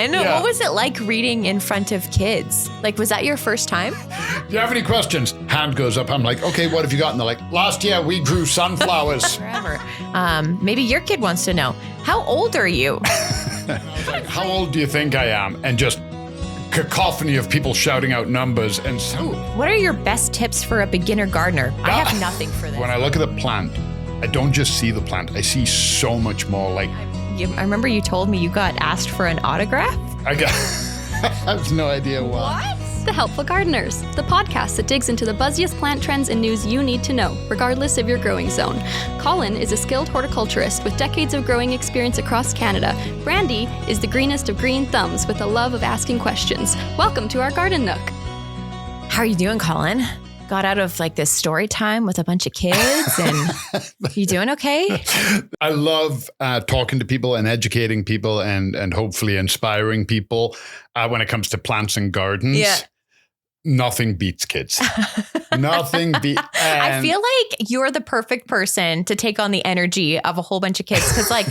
fun. Yeah. What was it like reading in front of kids? Like, was that your first time? Do you have any questions? Hand goes up. I'm like, okay, what have you got? And they're like, last year we grew sunflowers. Forever. Maybe your kid wants to know, how old are you? Like, how old do you think I am? And just cacophony of people shouting out numbers. And so, What are your best tips for a beginner gardener? I have nothing for this. when I look at the plant, I don't just see the plant. I see so much more. Like, I remember you told me you got asked for an autograph. I have no idea why. The Helpful Gardeners, the podcast that digs into the buzziest plant trends and news you need to know, regardless of your growing zone. Colin is a skilled horticulturist with decades of growing experience across Canada. Brandi is the greenest of green thumbs with a love of asking questions. Welcome to our Garden Nook. How are you doing, Colin? Got out of like this story time with a bunch of kids and you doing okay? I love talking to people and educating people and hopefully inspiring people when it comes to plants and gardens. Yeah. Nothing beats kids. Nothing beats. I feel like you're the perfect person to take on the energy of a whole bunch of kids because like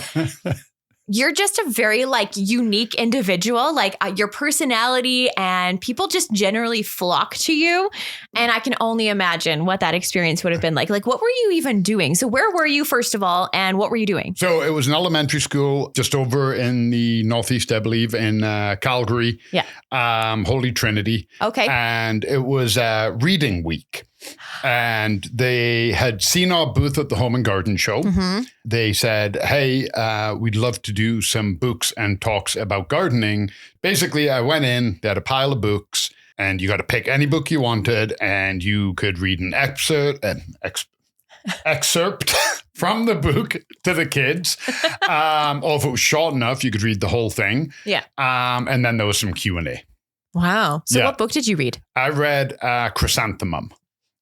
you're just a very like unique individual, like your personality and people just generally flock to you. And I can only imagine what that experience would have been like. Like, what were you even doing? So where were you, first of all, and what were you doing? So it was an elementary school just over in the Northeast, I believe, in Calgary. Yeah. Holy Trinity. Okay. And it was reading week. And they had seen our booth at the Home and Garden show. Mm-hmm. They said, hey, we'd love to do some books and talks about gardening. Basically, I went in, they had a pile of books, and you got to pick any book you wanted, and you could read an excerpt from the book to the kids. Or if it was short enough, you could read the whole thing. Yeah. And then there was some Q&A. Wow. So Yeah. what book did you read? I read Chrysanthemum.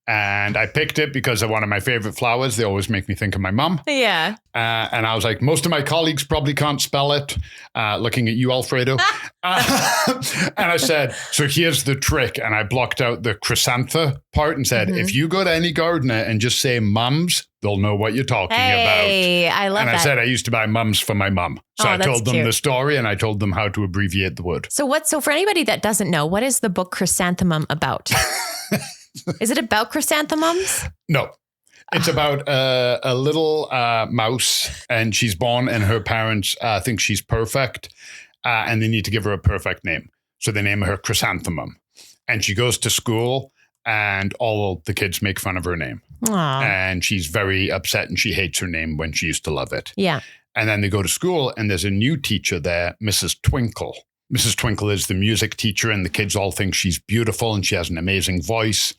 And I picked it because they're one of my favorite flowers. They always make me think of my mum. Yeah. And I was like, most of my colleagues probably can't spell it. Looking at you, Alfredo. And I said, so here's the trick. And I blocked out the chrysanthemum part and said, if you go to any gardener and just say mums, they'll know what you're talking about. Hey, I love and that. I said I used to buy mums for my mum. So Oh, I that's told them cute. the story and I told them how to abbreviate the word. So for anybody that doesn't know, what is the book Chrysanthemum about? Is it about chrysanthemums? No. It's about a little mouse, and she's born, and her parents think she's perfect, and they need to give her a perfect name. So they name her Chrysanthemum. And she goes to school, and all the kids make fun of her name. Aw. And she's very upset, and she hates her name when she used to love it. Yeah. And then they go to school, and there's a new teacher there, Mrs. Twinkle. Mrs. Twinkle is the music teacher, and the kids all think she's beautiful, and she has an amazing voice.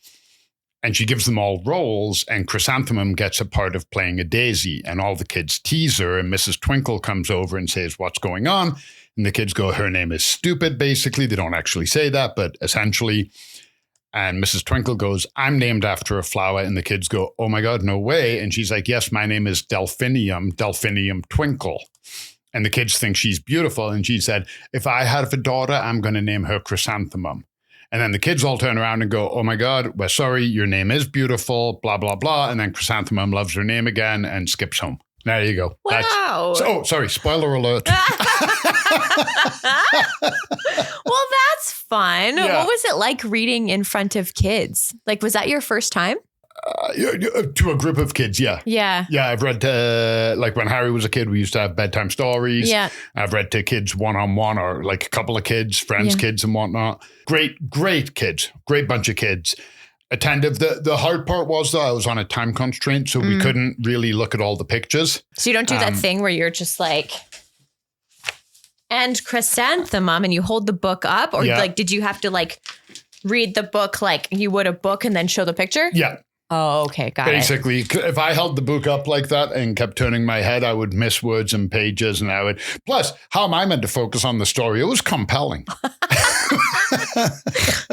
And she gives them all roles, and Chrysanthemum gets a part of playing a daisy, and all the kids tease her, and Mrs. Twinkle comes over and says, what's going on? And the kids go, her name is stupid, basically. They don't actually say that, but essentially. And Mrs. Twinkle goes, I'm named after a flower. And the kids go, oh my God, no way. And she's like, yes, my name is Delphinium Twinkle. And the kids think she's beautiful. And she said, if I have a daughter, I'm going to name her Chrysanthemum. And then the kids all turn around and go, oh my God, we're sorry, your name is beautiful, blah, blah, blah. And then Chrysanthemum loves her name again and skips home. There you go. Wow. Sorry, spoiler alert. Well, that's fun. Yeah. What was it like reading in front of kids? Like, was that your first time? To a group of kids, yeah. Yeah. Yeah, I've read like when Harry was a kid, we used to have bedtime stories. Yeah. I've read to kids one-on-one or like a couple of kids, friends' kids and whatnot. Great kids. Great bunch of kids. Attentive. The hard part was, though, I was on a time constraint, so we couldn't really look at all the pictures. So you don't do that thing where you're just like, and chrysanthemum, and you hold the book up? Or like, did you have to like read the book like you would a book and then show the picture? Yeah. Oh, okay. Got Basically, if I held the book up like that and kept turning my head, I would miss words and pages, and I would. Plus, how am I meant to focus on the story? It was compelling.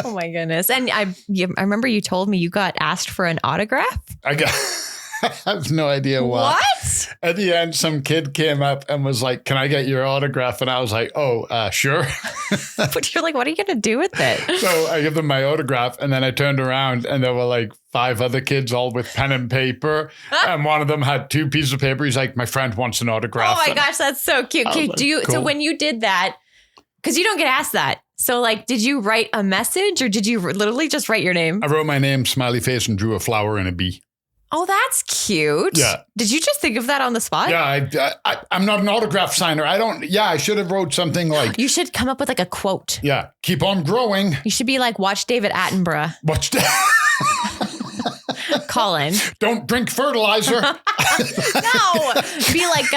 Oh my goodness. And I remember you told me you got asked for an autograph. I have no idea why. What? At the end, some kid came up and was like, can I get your autograph? And I was like, sure. But you're like, what are you going to do with it? So I give them my autograph, and then I turned around and there were like 5 other kids all with pen and paper. And one of them had 2 pieces of paper. He's like, my friend wants an autograph. Oh my gosh, that's so cute. I was Okay, like, so cool. when you did that, Because you don't get asked that. So like, did you write a message or did you literally just write your name? I wrote my name, smiley face, and drew a flower and a bee. Oh, that's cute. Yeah. Did you just think of that on the spot? Yeah, I'm not an autograph signer. I should have wrote something like... You should come up with like a quote. Yeah, keep on growing. You should be like, watch David Attenborough. Watch Colin. Don't drink fertilizer. No. Be like,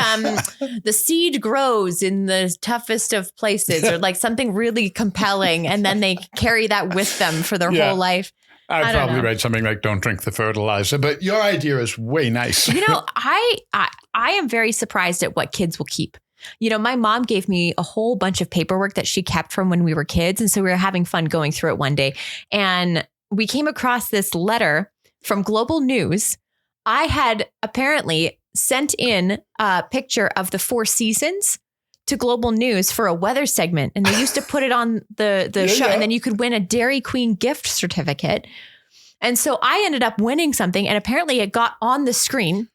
the seed grows in the toughest of places, or like something really compelling. And then they carry that with them for their whole life. I'd probably write something like, don't drink the fertilizer, but your idea is way nice. You know, I am very surprised at what kids will keep. You know, my mom gave me a whole bunch of paperwork that she kept from when we were kids. And so we were having fun going through it one day. And we came across this letter from Global News. I had apparently sent in a picture of the Four Seasons to Global News for a weather segment. And they used to put it on the show. And then you could win a Dairy Queen gift certificate. And so I ended up winning something. And apparently it got on the screen.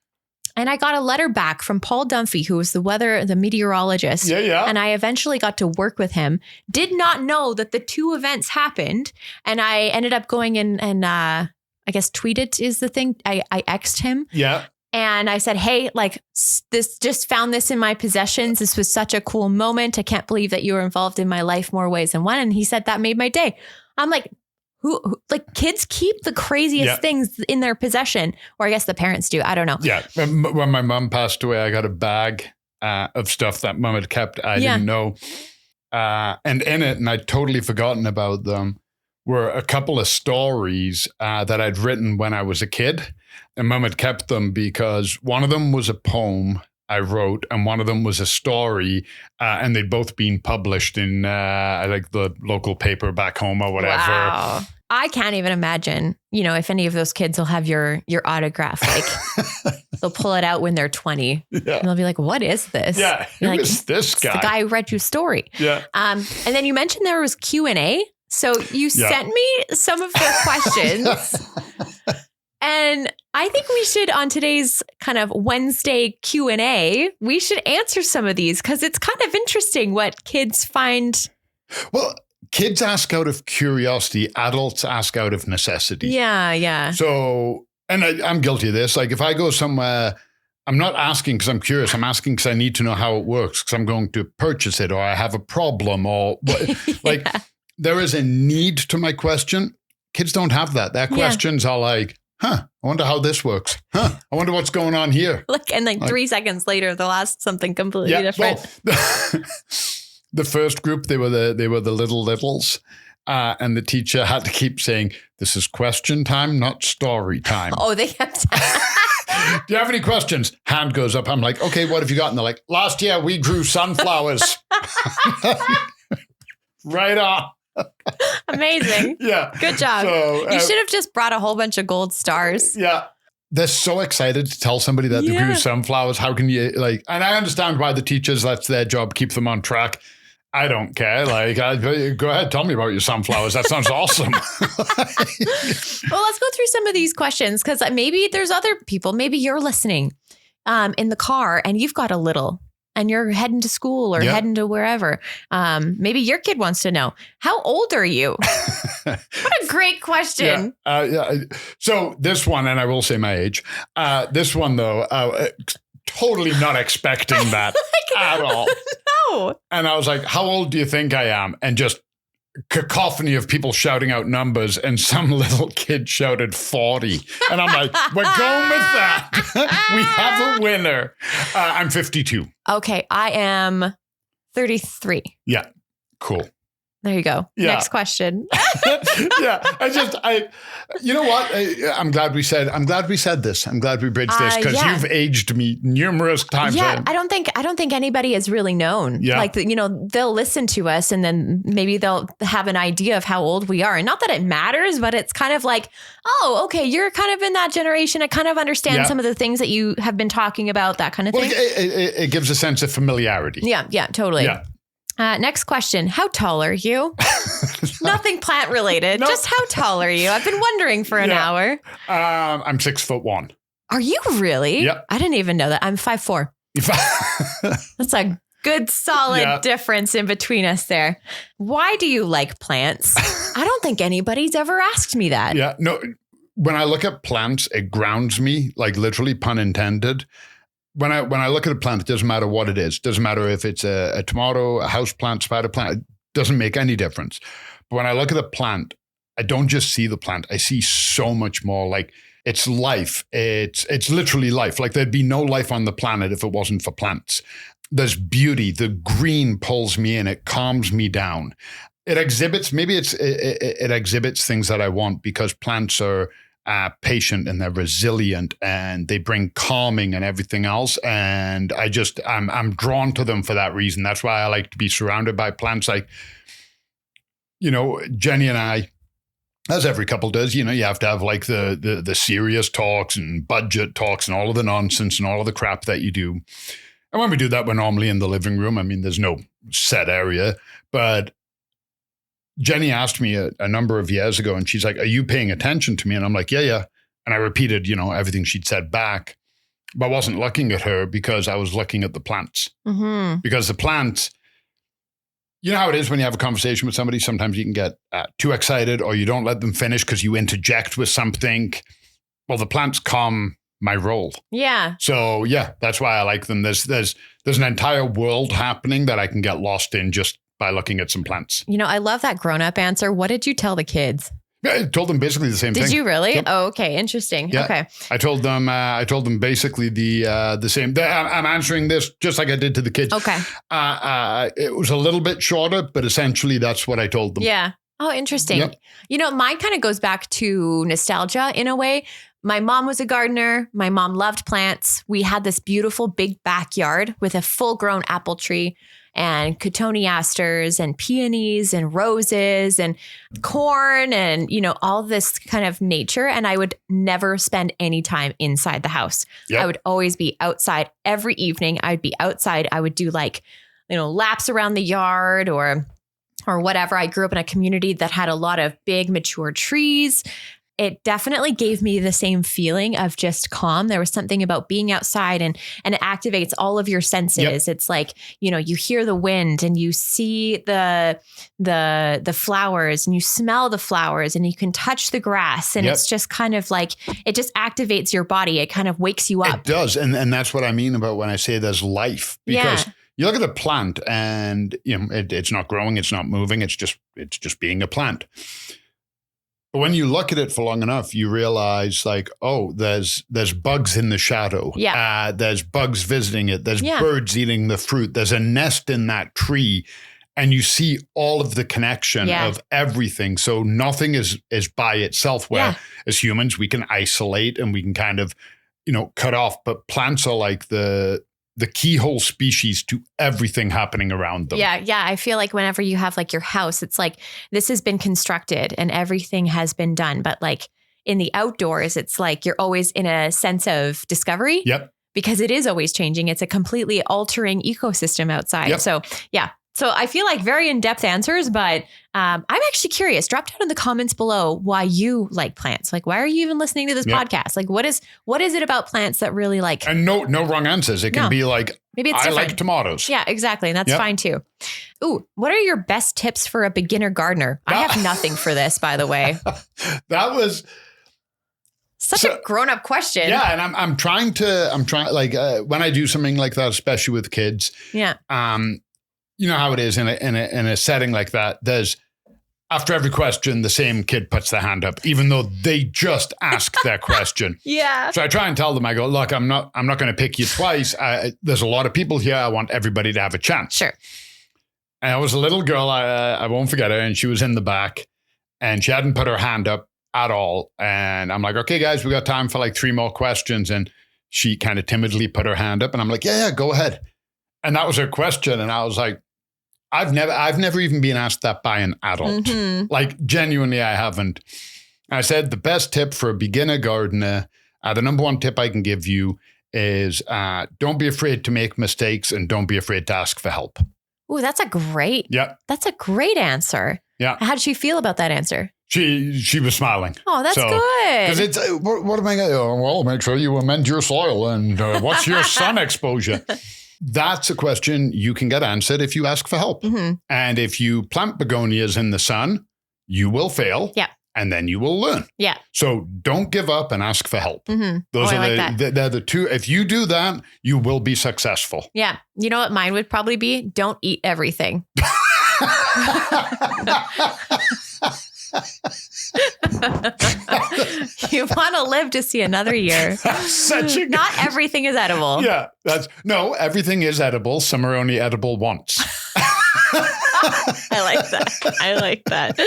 And I got a letter back from Paul Dunphy, who was the meteorologist. Yeah. And I eventually got to work with him. Did not know that the two events happened. And I ended up going in and I guess tweeted is the thing. I X'd him. Yeah. And I said, hey, like this, just found this in my possessions. This was such a cool moment. I can't believe that you were involved in my life more ways than one. And he said that made my day. I'm like, who like kids keep the craziest things in their possession, or I guess the parents do. I don't know. Yeah. When my mom passed away, I got a bag of stuff that mom had kept. I didn't know. And in it, and I'd totally forgotten about them, were a couple of stories that I'd written when I was a kid. And mom had kept them because one of them was a poem I wrote and one of them was a story. And they'd both been published in like the local paper back home or whatever. Wow. I can't even imagine, you know, if any of those kids will have your autograph. Like they'll pull it out when they're 20 and they'll be like, what is this? Yeah. Who like, is this guy? The guy who read your story. Yeah. And then you mentioned there was Q&A. So you sent me some of their questions. And I think we should, on today's kind of Wednesday Q&A, we should answer some of these because it's kind of interesting what kids find. Well, kids ask out of curiosity. Adults ask out of necessity. Yeah. So, and I'm guilty of this. Like if I go somewhere, I'm not asking because I'm curious. I'm asking because I need to know how it works because I'm going to purchase it or I have a problem or like there is a need to my question. Kids don't have that. Their questions are like, I wonder how this works. I wonder what's going on here. Look, and like 3 seconds later, they'll ask something completely different. Well, the first group, they were the littles. And the teacher had to keep saying, this is question time, not story time. Oh, they kept Do you have any questions? Hand goes up. I'm like, okay, what have you got? And they're like, last year we grew sunflowers. Right on. Amazing. Yeah. Good job. So, you should have just brought a whole bunch of gold stars. Yeah. They're so excited to tell somebody that they grew sunflowers. How can you and I understand why the teachers, that's their job, keep them on track. I don't care. Go ahead, tell me about your sunflowers. That sounds awesome. Well, let's go through some of these questions because maybe there's other people. Maybe you're listening in the car and you've got a little and you're heading to school or heading to wherever. Maybe your kid wants to know, how old are you? What a great question. So this one, and I will say my age, this one though, totally not expecting that at all. No. And I was like, how old do you think I am? And just cacophony of people shouting out numbers, and some little kid shouted 40. And I'm like, we're going with that. We have a winner. I'm 52. Okay, I am 33. Yeah, cool. There you go. Yeah. Next question. You know what? I'm glad we said this. I'm glad we bridged this because you've aged me numerous times. Yeah, I don't think anybody has really known. Yeah. Like, they'll listen to us and then maybe they'll have an idea of how old we are. And not that it matters, but it's kind of like, oh, okay, you're kind of in that generation. I kind of understand some of the things that you have been talking about, that kind of thing. It gives a sense of familiarity. Yeah, totally. Yeah. Next question. How tall are you? Nothing plant related. Nope. Just how tall are you? I've been wondering for an hour. I'm 6'1". Are you really? Yep. I didn't even know that. I'm 5'4". That's a Good solid difference in between us there. Why do you like plants? I don't think anybody's ever asked me that. Yeah, no. When I look at plants, it grounds me, like literally pun intended. When I look at a plant, it doesn't matter what it is. It doesn't matter if it's a tomato, a house plant, spider plant. It doesn't make any difference. But when I look at a plant, I don't just see the plant. I see so much more. Like it's life. It's literally life. Like there'd be no life on the planet if it wasn't for plants. There's beauty. The green pulls me in. It calms me down. It exhibits, it exhibits things that I want because plants are patient and they're resilient and they bring calming and everything else. And I'm drawn to them for that reason. That's why I like to be surrounded by plants. Like, Jenny and I, as every couple does, you have to have like the serious talks and budget talks and all of the nonsense and all of the crap that you do. And when we do that, we're normally in the living room. I mean, there's no set area, but Jenny asked me a number of years ago, and she's like, "Are you paying attention to me?" And I'm like, yeah. And I repeated, everything she'd said back, but I wasn't looking at her because I was looking at the plants. Mm-hmm. Because the plants, you know how it is when you have a conversation with somebody, sometimes you can get too excited or you don't let them finish because you interject with something. Well, the plants calm my role. Yeah. So yeah, that's why I like them. There's an entire world happening that I can get lost in just by looking at some plants. I love that grown-up answer. What did you tell the kids? Yeah, I told them basically the same thing. Did you really? Yep. Oh, okay. Interesting. Yeah. Okay. I told them basically the same. I'm answering this just like I did to the kids. Okay. It was a little bit shorter, but essentially that's what I told them. Yeah. Oh, interesting. Yep. Mine kind of goes back to nostalgia in a way. My mom was a gardener. My mom loved plants. We had this beautiful big backyard with a full-grown apple tree and cotoneasters and peonies and roses and corn and, all this kind of nature. And I would never spend any time inside the house. Yep. I would always be outside every evening. I'd be outside. I would do laps around the yard or whatever. I grew up in a community that had a lot of big mature trees. It definitely gave me the same feeling of just calm. There was something about being outside and it activates all of your senses. Yep. It's like, you hear the wind and you see the flowers and you smell the flowers and you can touch the grass. And It's just kind of like, it just activates your body. It kind of wakes you up. It does. And that's what I mean about when I say there's life. Because you look at a plant and, it's not growing, it's not moving. It's just being a plant. But when you look at it for long enough, you realize there's bugs in the shadow. Yeah. There's bugs visiting it. There's birds eating the fruit. There's a nest in that tree. And you see all of the connection of everything. So nothing is by itself where as humans, we can isolate and we can kind of, cut off. But plants are like the keyhole species to everything happening around them. Yeah. I feel like whenever you have your house, it's like this has been constructed and everything has been done. But in the outdoors, it's like you're always in a sense of discovery. Yep. Because it is always changing. It's a completely altering ecosystem outside. Yep. So yeah. So I feel like very in-depth answers, but I'm actually curious. Drop down in the comments below why you like plants. Why are you even listening to this podcast? What is it about plants that really And no wrong answers. It can be maybe it's different. I like tomatoes. Yeah, exactly. And that's fine too. Ooh, what are your best tips for a beginner gardener? I have nothing for this, by the way. That was such a grown-up question. Yeah, and I'm trying when I do something like that, especially with kids. Yeah. You know how it is in a setting like that. There's after every question, the same kid puts their hand up, even though they just asked their question. Yeah. So I try and tell them, I go, look, I'm not going to pick you twice. There's a lot of people here. I want everybody to have a chance. Sure. And I was a little girl. I won't forget her. And she was in the back and she hadn't put her hand up at all. And I'm like, okay, guys, we got time for 3 more questions. And she kind of timidly put her hand up and I'm like, yeah, go ahead. And that was her question. And I was like, I've never even been asked that by an adult. Mm-hmm. Genuinely, I haven't. I said the best tip for a beginner gardener, the number one tip I can give you is don't be afraid to make mistakes and don't be afraid to ask for help. Ooh, that's a great answer. Yeah. How did she feel about that answer? She was smiling. Oh, that's good. Because it's, what am I going to do? Well, make sure you amend your soil and what's your sun exposure? That's a question you can get answered if you ask for help. Mm-hmm. And if you plant begonias in the sun, you will fail. Yeah. And then you will learn. Yeah. So don't give up and ask for help. Mm-hmm. Those are I like that. they're the two. If you do that, you will be successful. Yeah. You know what mine would probably be? Don't eat everything. You want to live to see another year. Not everything is edible. Yeah. Everything is edible. Some are only edible once. I like that.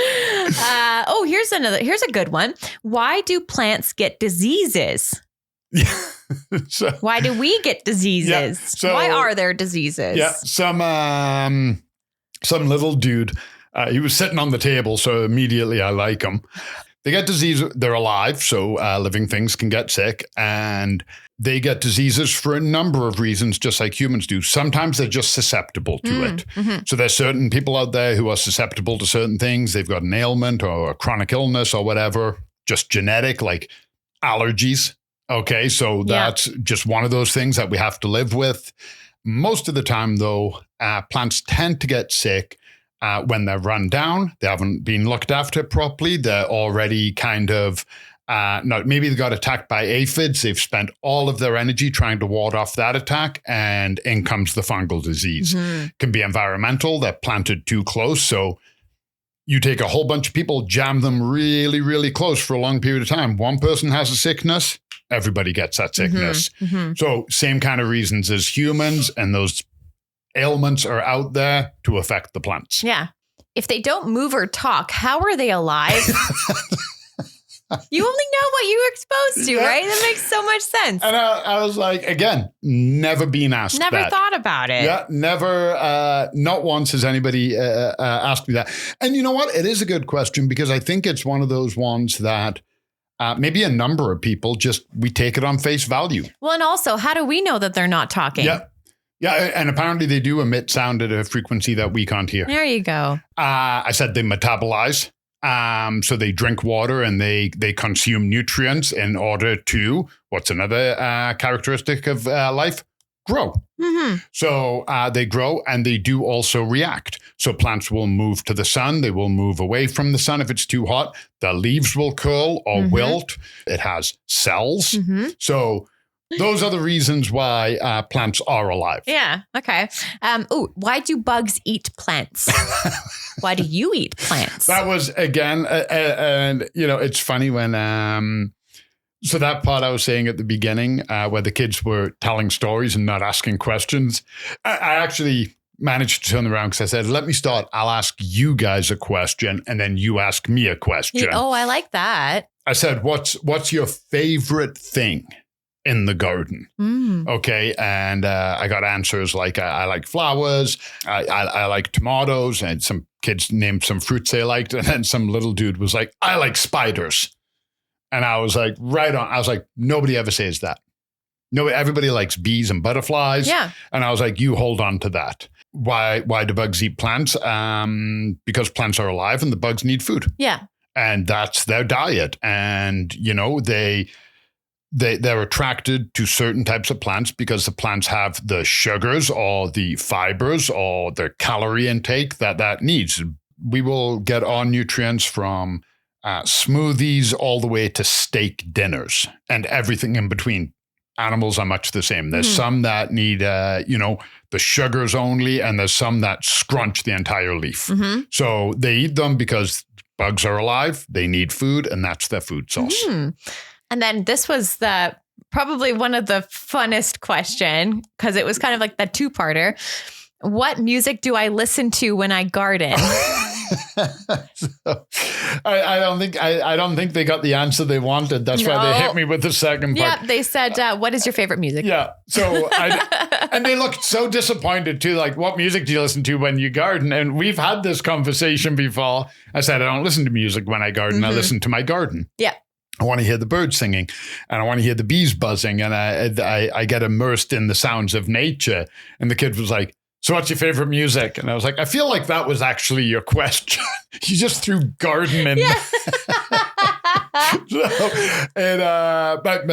Here's a good one. Why do plants get diseases? Why do we get diseases? Yeah, why are there diseases? Yeah. Some little dude, he was sitting on the table. So immediately I like him. They get disease. They're alive. So living things can get sick, and they get diseases for a number of reasons, just like humans do. Sometimes they're just susceptible to it. Mm-hmm. So there's certain people out there who are susceptible to certain things. They've got an ailment or a chronic illness or whatever, just genetic, like allergies. Okay, so that's just one of those things that we have to live with. Most of the time, though, plants tend to get sick when they're run down. They haven't been looked after properly. They're already kind of maybe they got attacked by aphids. They've spent all of their energy trying to ward off that attack, and in comes the fungal disease. Mm-hmm. Can be environmental. They're planted too close. So you take a whole bunch of people, jam them really, really close for a long period of time. One person has a sickness, everybody gets that sickness. Mm-hmm. So same kind of reasons as humans, and those ailments are out there to affect the plants. Yeah. If they don't move or talk, how are they alive? You only know what you were exposed to, right? That makes so much sense. And I was like, again, never been asked Never that. thought about it. Yeah, never, not once has anybody asked me that. And you know what? It is a good question, because I think it's one of those ones that maybe a number of people we take it on face value. Well, and also, how do we know that they're not talking? Yeah. Yeah, and apparently they do emit sound at a frequency that we can't hear. There you go. I said they metabolize. So they drink water and they consume nutrients in order to, what's another characteristic of life? Grow. Mm-hmm. So they grow, and they do also react. So plants will move to the sun. They will move away from the sun if it's too hot. The leaves will curl or wilt. It has cells. Mm-hmm. So those are the reasons why plants are alive. Yeah. Okay. Why do bugs eat plants? Why do you eat plants? That was, again, and it's funny when, so that part I was saying at the beginning, where the kids were telling stories and not asking questions, I actually managed to turn them around, because I said, let me start. I'll ask you guys a question, and then you ask me a question. Oh, I like that. I said, what's your favorite thing in the garden? Okay. And I got answers like, I like flowers. I like tomatoes, and some kids named some fruits they liked. And then some little dude was like, I like spiders. And I was like, right on. I was like, nobody ever says that. No, everybody likes bees and butterflies. Yeah. And I was like, you hold on to that. Why do bugs eat plants? Because plants are alive and the bugs need food. Yeah. And that's their diet. And, they're attracted to certain types of plants because the plants have the sugars or the fibers or the calorie intake that needs. We will get our nutrients from smoothies all the way to steak dinners and everything in between. Animals are much the same. There's some that need, the sugars only, and there's some that scrunch the entire leaf. Mm-hmm. So they eat them because bugs are alive, they need food, and that's their food source. Mm-hmm. And then this was probably one of the funnest question, because it was kind of like the two-parter. What music do I listen to when I garden? So, I don't think they got the answer they wanted. That's why they hit me with the second part. Yeah, they said, what is your favorite music? Yeah. So and they looked so disappointed too. Like, what music do you listen to when you garden? And we've had this conversation before. I said, I don't listen to music when I garden. I listen to my garden. Yeah. I want to hear the birds singing, and I want to hear the bees buzzing, and I get immersed in the sounds of nature. And the kid was like, so what's your favorite music? And I was like, I feel like that was actually your question. You just threw garden in. Yeah. But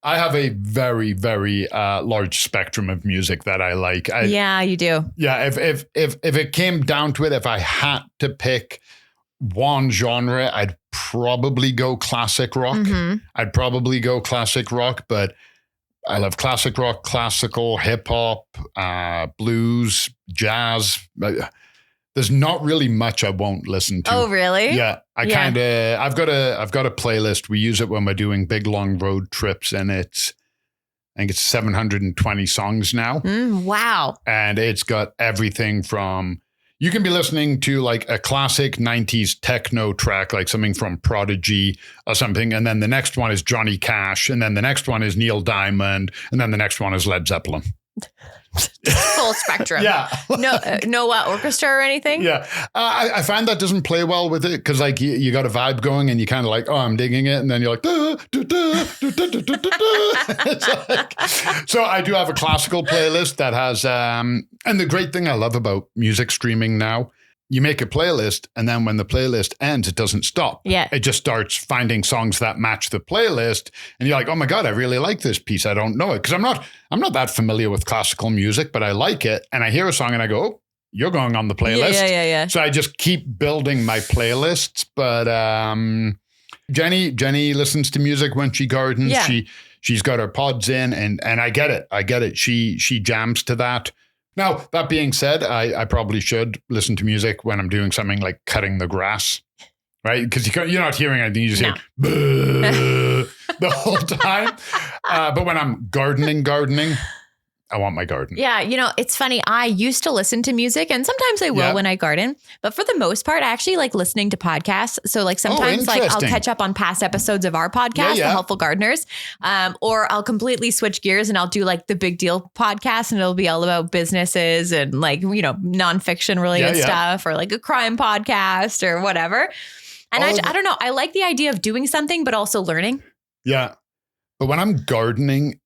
I have a very, very large spectrum of music that I like. Yeah, you do. Yeah, if it came down to it, if I had to pick one genre, I'd probably go classic rock. I'd probably go classic rock, but I love classic rock, classical, hip hop, blues, jazz. There's not really much I won't listen to. Oh, really? Yeah, I've got a playlist. We use it when we're doing big long road trips, and I think it's 720 songs now. Wow. And it's got everything from, you can be listening to like a classic 90s techno track, like something from Prodigy or something. And then the next one is Johnny Cash. And then the next one is Neil Diamond. And then the next one is Led Zeppelin. Full spectrum. Yeah. No orchestra or anything? Yeah. I find that doesn't play well with it because like you got a vibe going and you kind of like, oh, I'm digging it. And then you're like, It's like, so I do have a classical playlist that has, and the great thing I love about music streaming now, you make a playlist and then when the playlist ends, it doesn't stop. Yeah. It just starts finding songs that match the playlist. And you're like, oh my God, I really like this piece. I don't know it. Because I'm not that familiar with classical music, but I like it. And I hear a song and I go, oh, you're going on the playlist. Yeah. So I just keep building my playlists. But Jenny listens to music when she gardens. Yeah. She's got her pods in and I get it. She jams to that. Now, that being said, I probably should listen to music when I'm doing something like cutting the grass, right? Because you're not hearing anything. You just hear the whole time. But when I'm gardening, I want my garden. Yeah, it's funny. I used to listen to music and sometimes I will when I garden. But for the most part, I actually like listening to podcasts. So like sometimes like I'll catch up on past episodes of our podcast, The Helpful Gardeners. Or I'll completely switch gears and I'll do like the Big Deal podcast and it'll be all about businesses and like, nonfiction related stuff or like a crime podcast or whatever. And I don't know. I like the idea of doing something, but also learning. Yeah. But when I'm gardening,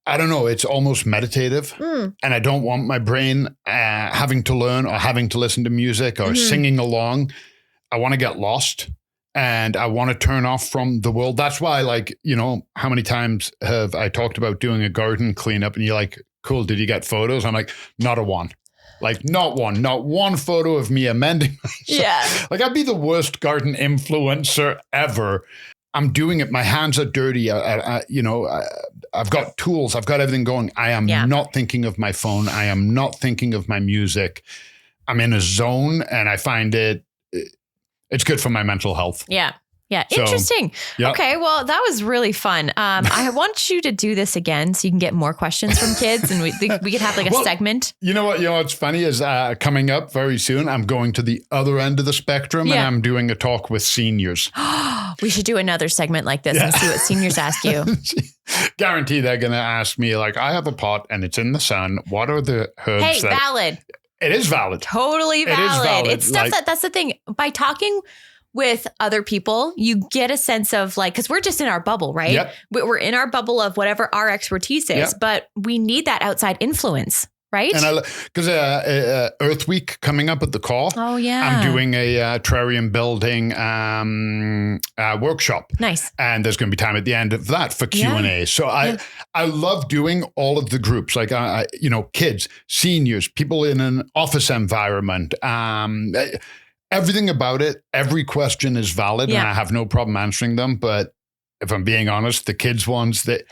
I don't know, it's almost meditative and I don't want my brain having to learn or having to listen to music or singing along. I want to get lost and I want to turn off from the world. That's why, like, how many times have I talked about doing a garden cleanup and you're like, cool, did you get photos? I'm like, not a one. Like not one photo of me amending myself. Yeah. Like I'd be the worst garden influencer ever. I'm doing it. My hands are dirty. I've got tools. I've got everything going. I am not thinking of my phone. I am not thinking of my music. I'm in a zone and I find it's good for my mental health. Yeah. Yeah. Interesting. Okay. Well, that was really fun. I want you to do this again so you can get more questions from kids and we could have like a segment. You know what's funny is coming up very soon, I'm going to the other end of the spectrum and I'm doing a talk with seniors. We should do another segment like this and see what seniors ask you. Guarantee they're going to ask me like, I have a pot and it's in the sun. What are the herbs? Hey, valid. It is valid. Totally valid. It is valid. It's stuff that's the thing. By talking with other people, you get a sense of like, because we're just in our bubble, right? Yep. We're in our bubble of whatever our expertise is, but we need that outside influence, right? And because Earth Week coming up at the call. Oh, yeah. I'm doing a terrarium building workshop. Nice. And there's going to be time at the end of that for Q&A. So I love doing all of the groups, like, kids, seniors, people in an office environment, everything about it, every question is valid and I have no problem answering them. But if I'm being honest, the kids ones, they're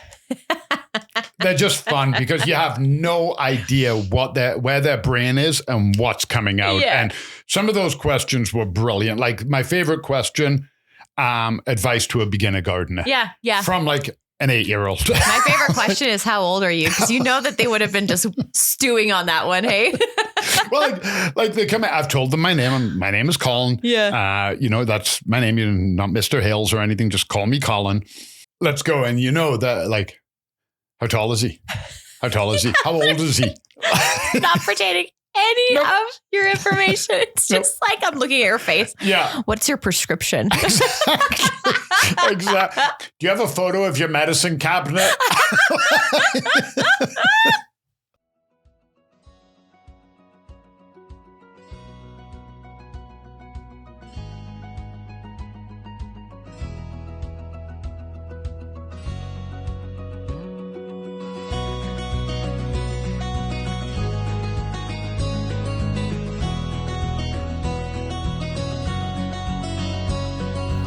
just fun because you have no idea where their brain is and what's coming out. Yeah. And some of those questions were brilliant. Like my favorite question, advice to a beginner gardener. Yeah. Yeah. From like an 8-year-old. My favorite question is, how old are you? Because you know that they would have been just stewing on that one, hey? Well, like they come in, I've told them my name. My name is Colin. Yeah. That's my name. You're not Mr. Hayles or anything. Just call me Colin. Let's go. And that, like, how tall is he? How tall is he? How old is he? Not pertaining any of your information. It's just like I'm looking at your face. Yeah. What's your prescription? Exactly. Do you have a photo of your medicine cabinet?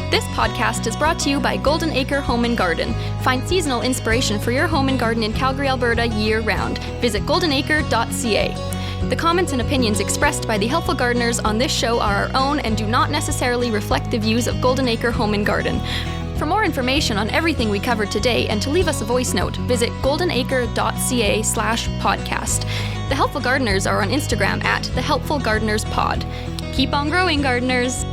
This podcast is brought to you by Golden Acre Home and Garden. Find seasonal inspiration for your home and garden in Calgary, Alberta year-round. Visit goldenacre.ca. The comments and opinions expressed by the helpful gardeners on this show are our own and do not necessarily reflect the views of Golden Acre Home and Garden. For more information on everything we covered today and to leave us a voice note, visit goldenacre.ca/podcast. The Helpful Gardeners are on Instagram at The Helpful Gardeners Pod. Keep on growing, gardeners!